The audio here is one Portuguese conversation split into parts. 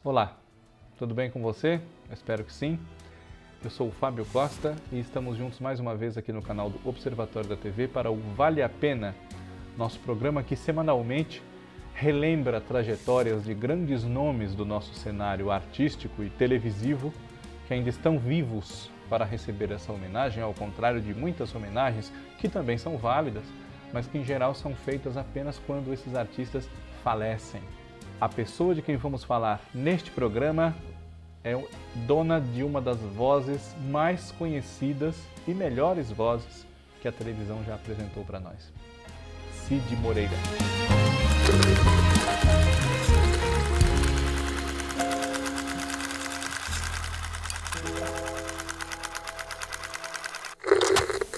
Olá, tudo bem com você? Eu espero que sim. Eu sou o Fábio Costa e estamos juntos mais uma vez aqui no canal do Observatório da TV para o Vale a Pena, nosso programa que semanalmente relembra trajetórias de grandes nomes do nosso cenário artístico e televisivo que ainda estão vivos para receber essa homenagem, ao contrário de muitas homenagens que também são válidas, mas que em geral são feitas apenas quando esses artistas falecem. A pessoa de quem vamos falar neste programa é dona de uma das vozes mais conhecidas e melhores vozes que a televisão já apresentou para nós. Cid Moreira.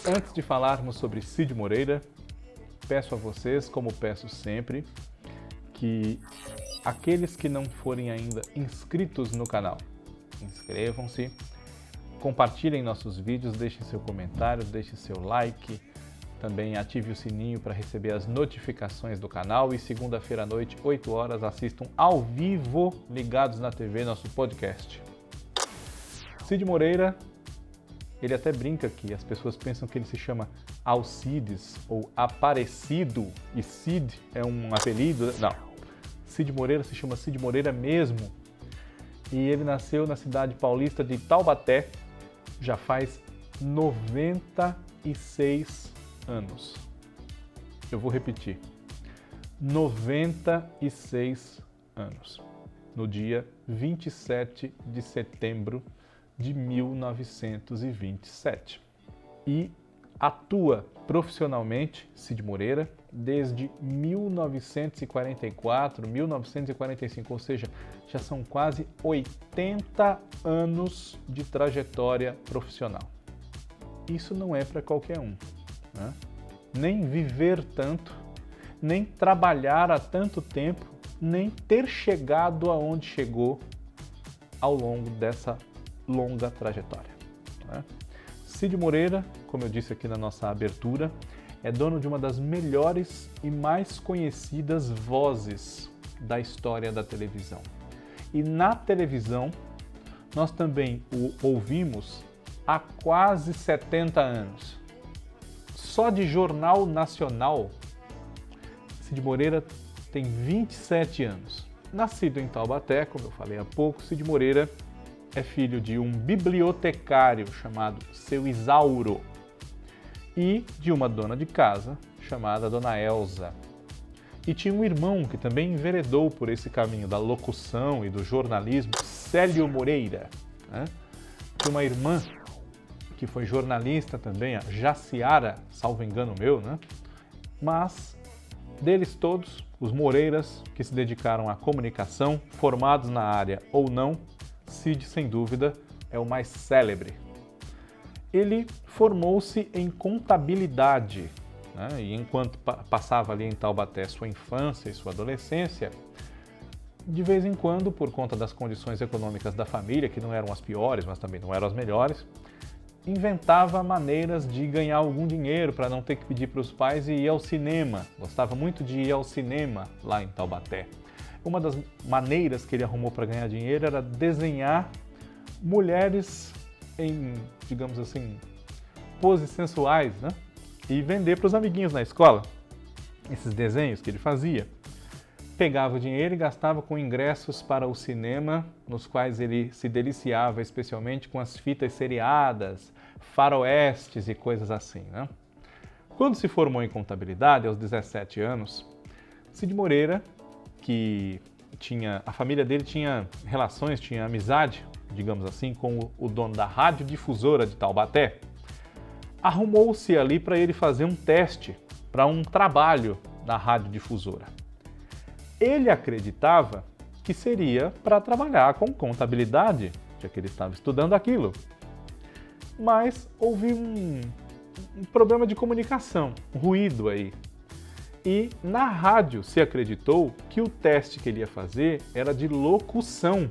Antes de falarmos sobre Cid Moreira, peço a vocês, como peço sempre, que aqueles que não forem ainda inscritos no canal, inscrevam-se, compartilhem nossos vídeos, deixem seu comentário, deixem seu like, também ative o sininho para receber as notificações do canal e segunda-feira à noite, 8 horas, assistam ao vivo, ligados na TV, nosso podcast. Cid Moreira, ele até brinca que as pessoas pensam que ele se chama Alcides ou Aparecido e Cid é um apelido. Não. Cid Moreira se chama Cid Moreira mesmo e ele nasceu na cidade paulista de Taubaté já faz 96 anos. Eu vou repetir, 96 anos, no dia 27 de setembro de 1927. E atua profissionalmente, Cid Moreira, desde 1944, 1945, ou seja, já são quase 80 anos de trajetória profissional. Isso não é para qualquer um, né? Nem viver tanto, nem trabalhar há tanto tempo, nem ter chegado aonde chegou ao longo dessa longa trajetória, né? Cid Moreira, como eu disse aqui na nossa abertura, é dono de uma das melhores e mais conhecidas vozes da história da televisão. E na televisão, nós também o ouvimos há quase 70 anos. Só de Jornal Nacional, Cid Moreira tem 27 anos. Nascido em Taubaté, como eu falei há pouco, Cid Moreira é filho de um bibliotecário chamado Seu Isauro e de uma dona de casa chamada Dona Elza. E tinha um irmão que também enveredou por esse caminho da locução e do jornalismo, Célio Moreira, né? Tinha uma irmã que foi jornalista também, a Jaciara, salvo engano meu, né? Mas deles todos, os Moreiras que se dedicaram à comunicação, formados na área ou não, Cid, sem dúvida, é o mais célebre. Ele formou-se em contabilidade, né? E enquanto passava ali em Taubaté sua infância e sua adolescência, de vez em quando, por conta das condições econômicas da família, que não eram as piores, mas também não eram as melhores, inventava maneiras de ganhar algum dinheiro para não ter que pedir para os pais e ir ao cinema. Gostava muito de ir ao cinema lá em Taubaté. Uma das maneiras que ele arrumou para ganhar dinheiro era desenhar mulheres em, digamos assim, poses sensuais, né? E vender para os amiguinhos na escola. Esses desenhos que ele fazia. Pegava o dinheiro e gastava com ingressos para o cinema, nos quais ele se deliciava especialmente com as fitas seriadas, faroestes e coisas assim, né? Quando se formou em contabilidade, aos 17 anos, Cid Moreira, que a família dele tinha relações, tinha amizade, digamos assim, com o dono da radiodifusora de Taubaté, arrumou-se ali para ele fazer um teste para um trabalho na radiodifusora. Ele acreditava que seria para trabalhar com contabilidade, já que ele estava estudando aquilo. Mas houve um problema de comunicação, um ruído aí. E na rádio se acreditou que o teste que ele ia fazer era de locução,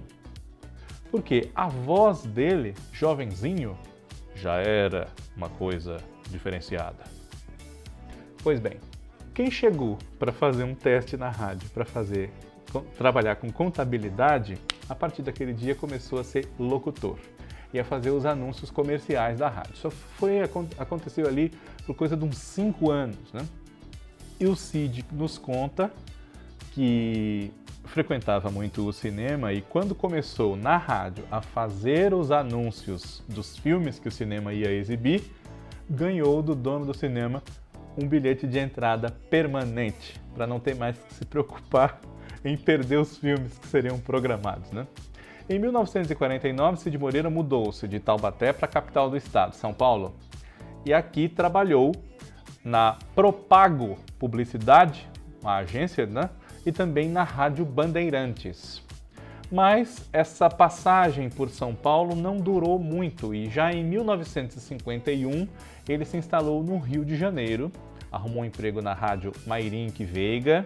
porque a voz dele, jovenzinho, já era uma coisa diferenciada. Pois bem, quem chegou para fazer um teste na rádio, para fazer trabalhar com contabilidade, a partir daquele dia começou a ser locutor e a fazer os anúncios comerciais da rádio. Isso aconteceu ali por coisa de uns 5 anos, né? E o Cid nos conta que frequentava muito o cinema e quando começou na rádio a fazer os anúncios dos filmes que o cinema ia exibir, ganhou do dono do cinema um bilhete de entrada permanente, para não ter mais que se preocupar em perder os filmes que seriam programados, né? Em 1949, Cid Moreira mudou-se de Taubaté para a capital do estado, São Paulo, e aqui trabalhou na Propago Publicidade, uma agência, né? E também na Rádio Bandeirantes. Mas essa passagem por São Paulo não durou muito e já em 1951 ele se instalou no Rio de Janeiro, arrumou um emprego na Rádio Mairink Veiga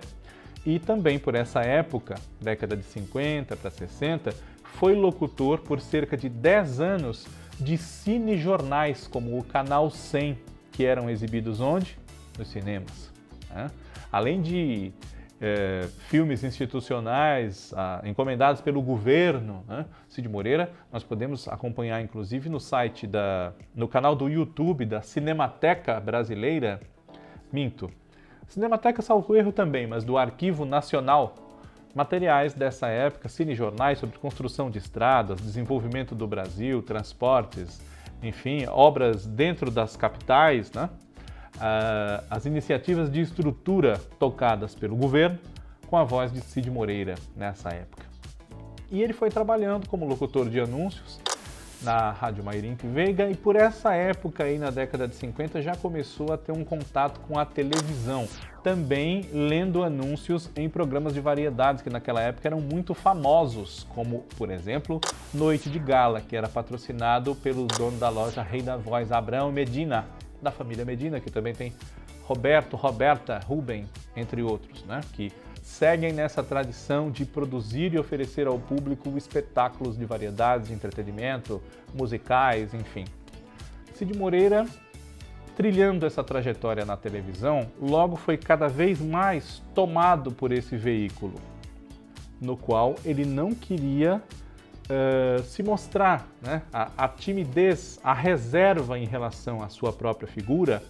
e também por essa época, década de 50 para 60, foi locutor por cerca de 10 anos de cinejornais como o Canal 100, que eram exibidos onde? Nos cinemas. Né? Além de filmes institucionais encomendados pelo governo, né? Cid Moreira, nós podemos acompanhar inclusive no canal do YouTube da Cinemateca Brasileira, Cinemateca salvo erro também, mas do Arquivo Nacional, materiais dessa época, cinejornais sobre construção de estradas, desenvolvimento do Brasil, transportes, enfim, obras dentro das capitais, né? As iniciativas de estrutura tocadas pelo governo, com a voz de Cid Moreira nessa época. E ele foi trabalhando como locutor de anúncios na Rádio Mairink Veiga e por essa época, aí na década de 50, já começou a ter um contato com a televisão, também lendo anúncios em programas de variedades que naquela época eram muito famosos, como, por exemplo, Noite de Gala, que era patrocinado pelo dono da loja Rei da Voz, Abrão Medina, da família Medina, que também tem Roberto, Roberta, Rubem, entre outros, né? Que seguem nessa tradição de produzir e oferecer ao público espetáculos de variedades, de entretenimento, musicais, enfim. Cid Moreira, trilhando essa trajetória na televisão, logo foi cada vez mais tomado por esse veículo, no qual ele não queria se mostrar, né? A timidez, a reserva em relação à sua própria figura,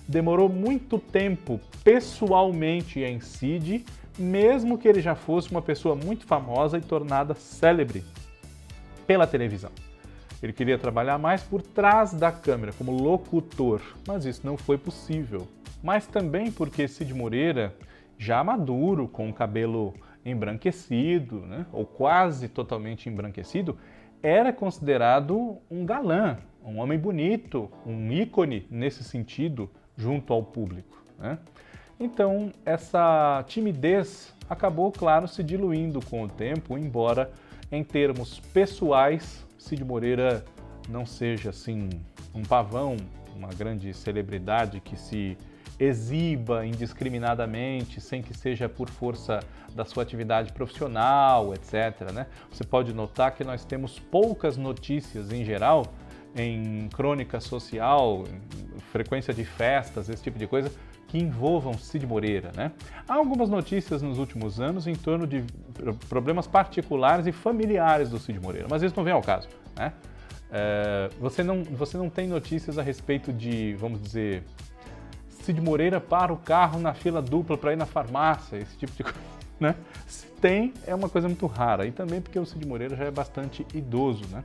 demorou muito tempo pessoalmente em Cid, mesmo que ele já fosse uma pessoa muito famosa e tornada célebre pela televisão. Ele queria trabalhar mais por trás da câmera, como locutor, mas isso não foi possível. Mas também porque Cid Moreira, já maduro, com o cabelo embranquecido, né, ou quase totalmente embranquecido, era considerado um galã, um homem bonito, um ícone nesse sentido junto ao público, né? Então, essa timidez acabou, claro, se diluindo com o tempo, embora em termos pessoais, Cid Moreira não seja assim um pavão, uma grande celebridade que se exiba indiscriminadamente, sem que seja por força da sua atividade profissional, etc., né? Você pode notar que nós temos poucas notícias em geral, em crônica social, em frequência de festas, esse tipo de coisa, que envolvam Cid Moreira, né? Há algumas notícias nos últimos anos em torno de problemas particulares e familiares do Cid Moreira, mas isso não vem ao caso, né? Você não tem notícias a respeito de, vamos dizer, Cid Moreira para o carro na fila dupla para ir na farmácia, esse tipo de coisa, né? Se tem, é uma coisa muito rara, e também porque o Cid Moreira já é bastante idoso, né?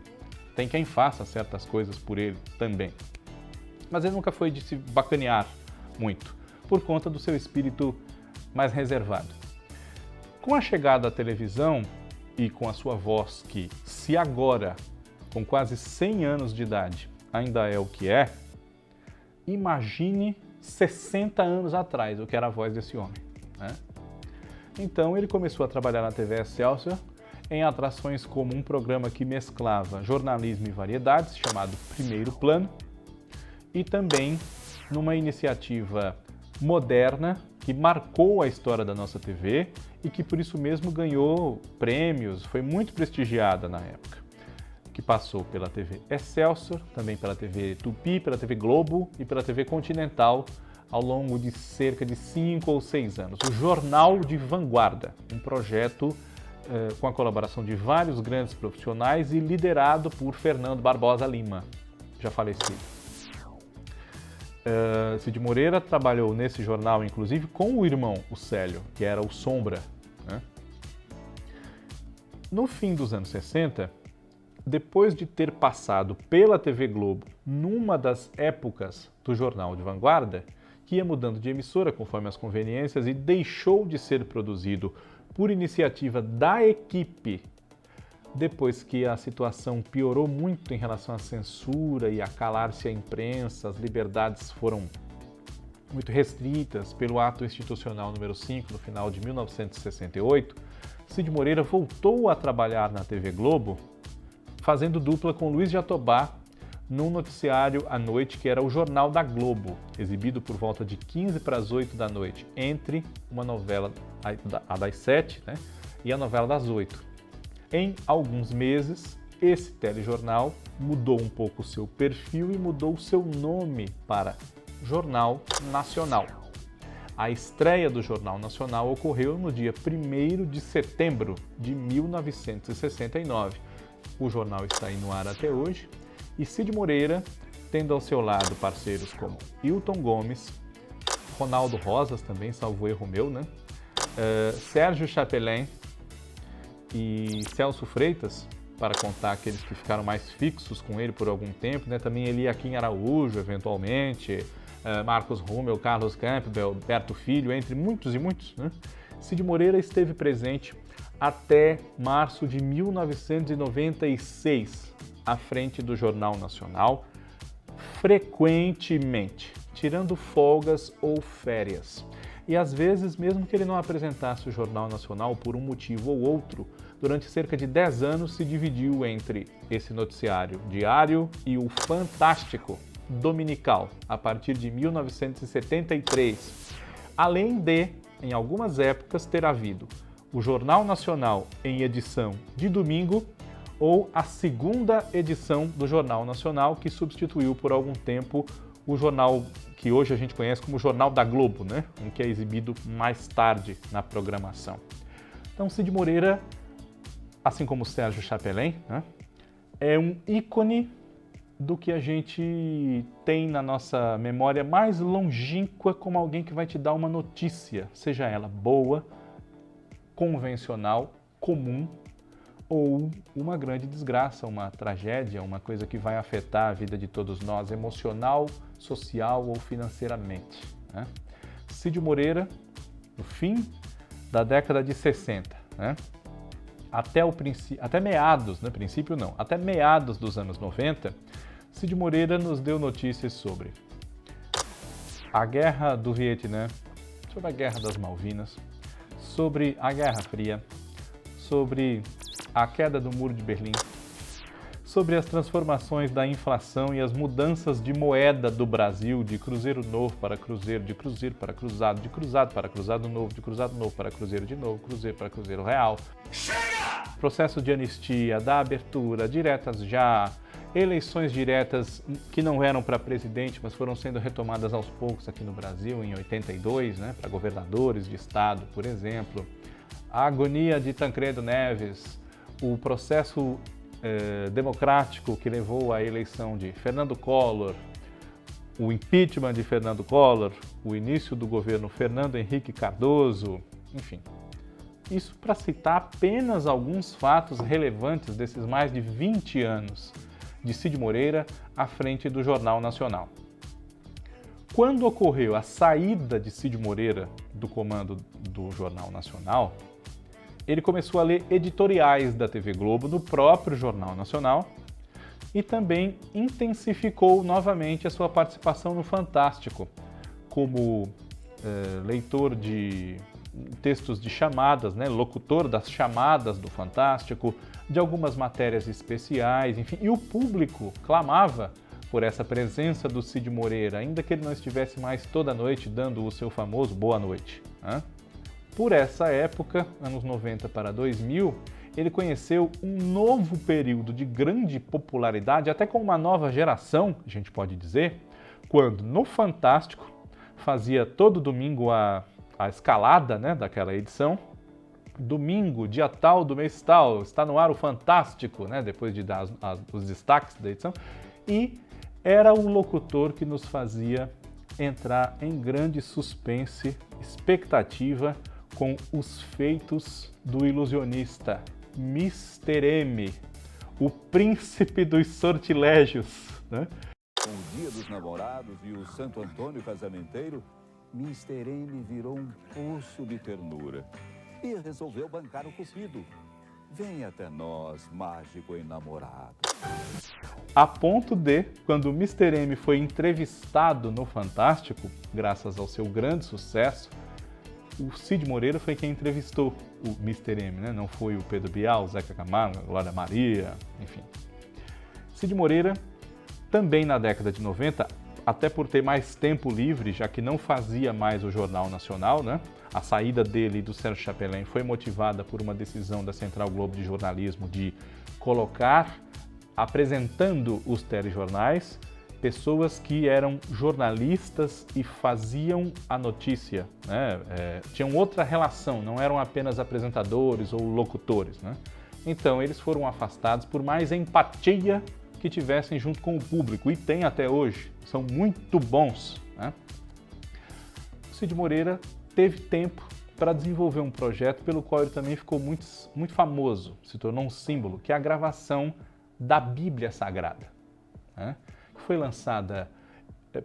Tem quem faça certas coisas por ele também. Mas ele nunca foi de se bacanear muito, por conta do seu espírito mais reservado. Com a chegada à televisão e com a sua voz que, se agora, com quase 100 anos de idade, ainda é o que é, imagine 60 anos atrás o que era a voz desse homem, né? Então ele começou a trabalhar na TV Excelsior em atrações como um programa que mesclava jornalismo e variedades, chamado Primeiro Plano, e também numa iniciativa moderna que marcou a história da nossa TV e que por isso mesmo ganhou prêmios, foi muito prestigiada na época, que passou pela TV Excelsior, também pela TV Tupi, pela TV Globo e pela TV Continental ao longo de cerca de 5 ou 6 anos. O Jornal de Vanguarda, um projeto com a colaboração de vários grandes profissionais e liderado por Fernando Barbosa Lima, já falecido. Cid Moreira trabalhou nesse jornal, inclusive, com o irmão, o Célio, que era o Sombra, né? No fim dos anos 60, depois de ter passado pela TV Globo numa das épocas do Jornal de Vanguarda, que ia mudando de emissora conforme as conveniências e deixou de ser produzido por iniciativa da equipe, depois que a situação piorou muito em relação à censura e a calar-se a imprensa, as liberdades foram muito restritas pelo ato institucional número 5 no final de 1968, Cid Moreira voltou a trabalhar na TV Globo, fazendo dupla com Luiz Jatobá num noticiário à noite que era o Jornal da Globo, exibido por volta de 15 para as 8 da noite, entre uma novela, a das 7, né, e a novela das 8. Em alguns meses, esse telejornal mudou um pouco o seu perfil e mudou o seu nome para Jornal Nacional. A estreia do Jornal Nacional ocorreu no dia 1º de setembro de 1969. O jornal está aí no ar até hoje e Cid Moreira, tendo ao seu lado parceiros como Hilton Gomes, Ronaldo Rosas também, salvo erro meu, né? Sérgio Chapelain e Celso Freitas, para contar aqueles que ficaram mais fixos com ele por algum tempo, né? Também Eliakim Araújo, eventualmente, Marcos Rummel, Carlos Campbell, Berto Filho, entre muitos e muitos, né? Cid Moreira esteve presente até março de 1996, à frente do Jornal Nacional, frequentemente, tirando folgas ou férias. E às vezes, mesmo que ele não apresentasse o Jornal Nacional por um motivo ou outro, durante cerca de 10 anos se dividiu entre esse noticiário diário e o Fantástico dominical, a partir de 1973. Além de, em algumas épocas, ter havido o Jornal Nacional em edição de domingo ou a segunda edição do Jornal Nacional, que substituiu por algum tempo o jornal que hoje a gente conhece como Jornal da Globo, né? Um que é exibido mais tarde na programação. Então, Cid Moreira, assim como Sérgio Chapelain, né, é um ícone do que a gente tem na nossa memória mais longínqua como alguém que vai te dar uma notícia, seja ela boa, convencional, comum, ou uma grande desgraça, uma tragédia, uma coisa que vai afetar a vida de todos nós, emocional, social ou financeiramente, né? Cid Moreira, no fim da década de 60, né? Até meados, no princípio não, até meados dos anos 90, Cid Moreira nos deu notícias sobre a Guerra do Vietnã, sobre a Guerra das Malvinas, sobre a Guerra Fria, sobre a queda do Muro de Berlim, sobre as transformações da inflação e as mudanças de moeda do Brasil, de cruzeiro novo para cruzeiro, de cruzeiro para cruzado, de cruzado para cruzado novo, de cruzado novo para cruzeiro de novo, cruzeiro para cruzeiro real. Chega! Processo de anistia, da abertura, diretas já, eleições diretas que não eram para presidente, mas foram sendo retomadas aos poucos aqui no Brasil, em 82, né, para governadores de estado, por exemplo. A agonia de Tancredo Neves, o processo democrático que levou à eleição de Fernando Collor, o impeachment de Fernando Collor, o início do governo Fernando Henrique Cardoso, enfim. Isso para citar apenas alguns fatos relevantes desses mais de 20 anos de Cid Moreira à frente do Jornal Nacional. Quando ocorreu a saída de Cid Moreira do comando do Jornal Nacional, ele começou a ler editoriais da TV Globo no próprio Jornal Nacional e também intensificou novamente a sua participação no Fantástico, como leitor de textos de chamadas, né, locutor das chamadas do Fantástico, de algumas matérias especiais, enfim, e o público clamava por essa presença do Cid Moreira, ainda que ele não estivesse mais toda noite dando o seu famoso boa noite, né? Por essa época, anos 90 para 2000, ele conheceu um novo período de grande popularidade, até com uma nova geração, a gente pode dizer, quando no Fantástico, fazia todo domingo a escalada, né, daquela edição. Domingo, dia tal do mês tal, está no ar o Fantástico, né, depois de dar os destaques da edição. E era um locutor que nos fazia entrar em grande suspense, expectativa com os feitos do ilusionista Mr. M, o príncipe dos sortilégios, né? Com o Dia dos Namorados e o Santo Antônio Casamenteiro, Mr. M virou um poço de ternura e resolveu bancar o cupido. Vem até nós, mágico enamorado. A ponto de, quando o Mr. M foi entrevistado no Fantástico, graças ao seu grande sucesso, o Cid Moreira foi quem entrevistou o Mr. M, né? Não foi o Pedro Bial, o Zeca Camargo, a Glória Maria, enfim. Cid Moreira, também na década de 90, até por ter mais tempo livre, já que não fazia mais o Jornal Nacional, né? A saída dele e do Sérgio Chapelain foi motivada por uma decisão da Central Globo de Jornalismo de colocar, apresentando os telejornais, pessoas que eram jornalistas e faziam a notícia, né? Tinham outra relação, não eram apenas apresentadores ou locutores, né? Então eles foram afastados por mais empatia que tivessem junto com o público, e tem até hoje, são muito bons, né? O Cid Moreira teve tempo para desenvolver um projeto pelo qual ele também ficou muito famoso, se tornou um símbolo, que é a gravação da Bíblia Sagrada, né? Foi lançada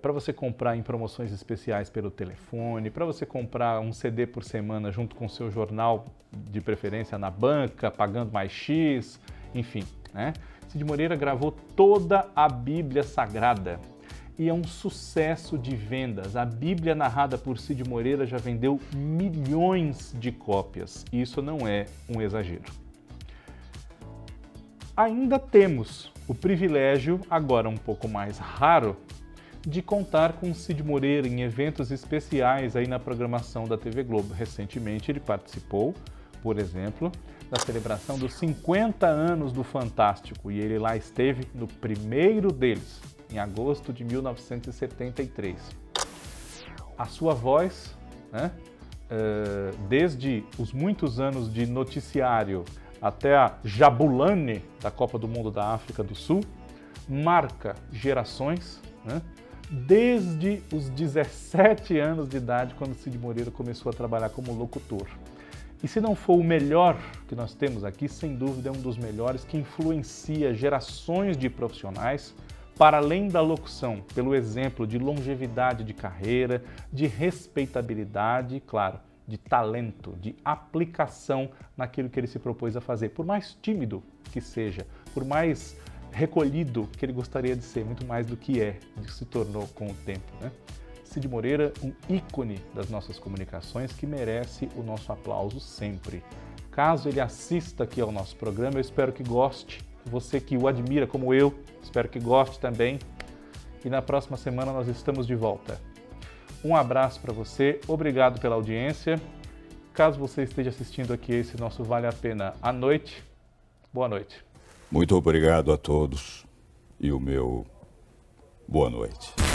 para você comprar em promoções especiais pelo telefone, para você comprar um CD por semana junto com o seu jornal de preferência na banca, pagando mais X, enfim, né? Cid Moreira gravou toda a Bíblia Sagrada e é um sucesso de vendas. A Bíblia narrada por Cid Moreira já vendeu milhões de cópias, e isso não é um exagero. Ainda temos o privilégio, agora um pouco mais raro, de contar com Cid Moreira em eventos especiais aí na programação da TV Globo. Recentemente ele participou, por exemplo, da celebração dos 50 anos do Fantástico, e ele lá esteve no primeiro deles, em agosto de 1973. A sua voz, né, desde os muitos anos de noticiário até a Jabulani da Copa do Mundo da África do Sul, marca gerações, né? Desde os 17 anos de idade, quando Cid Moreira começou a trabalhar como locutor. E se não for o melhor que nós temos aqui, sem dúvida é um dos melhores, que influencia gerações de profissionais para além da locução, pelo exemplo de longevidade de carreira, de respeitabilidade e, claro, de talento, de aplicação naquilo que ele se propôs a fazer. Por mais tímido que seja, por mais recolhido que ele gostaria de ser, muito mais do que se tornou com o tempo, né? Cid Moreira, um ícone das nossas comunicações que merece o nosso aplauso sempre. Caso ele assista aqui ao nosso programa, eu espero que goste. Você que o admira como eu, espero que goste também. E na próxima semana nós estamos de volta. Um abraço para você, obrigado pela audiência. Caso você esteja assistindo aqui esse nosso Vale a Pena à noite, boa noite. Muito obrigado a todos e o meu boa noite.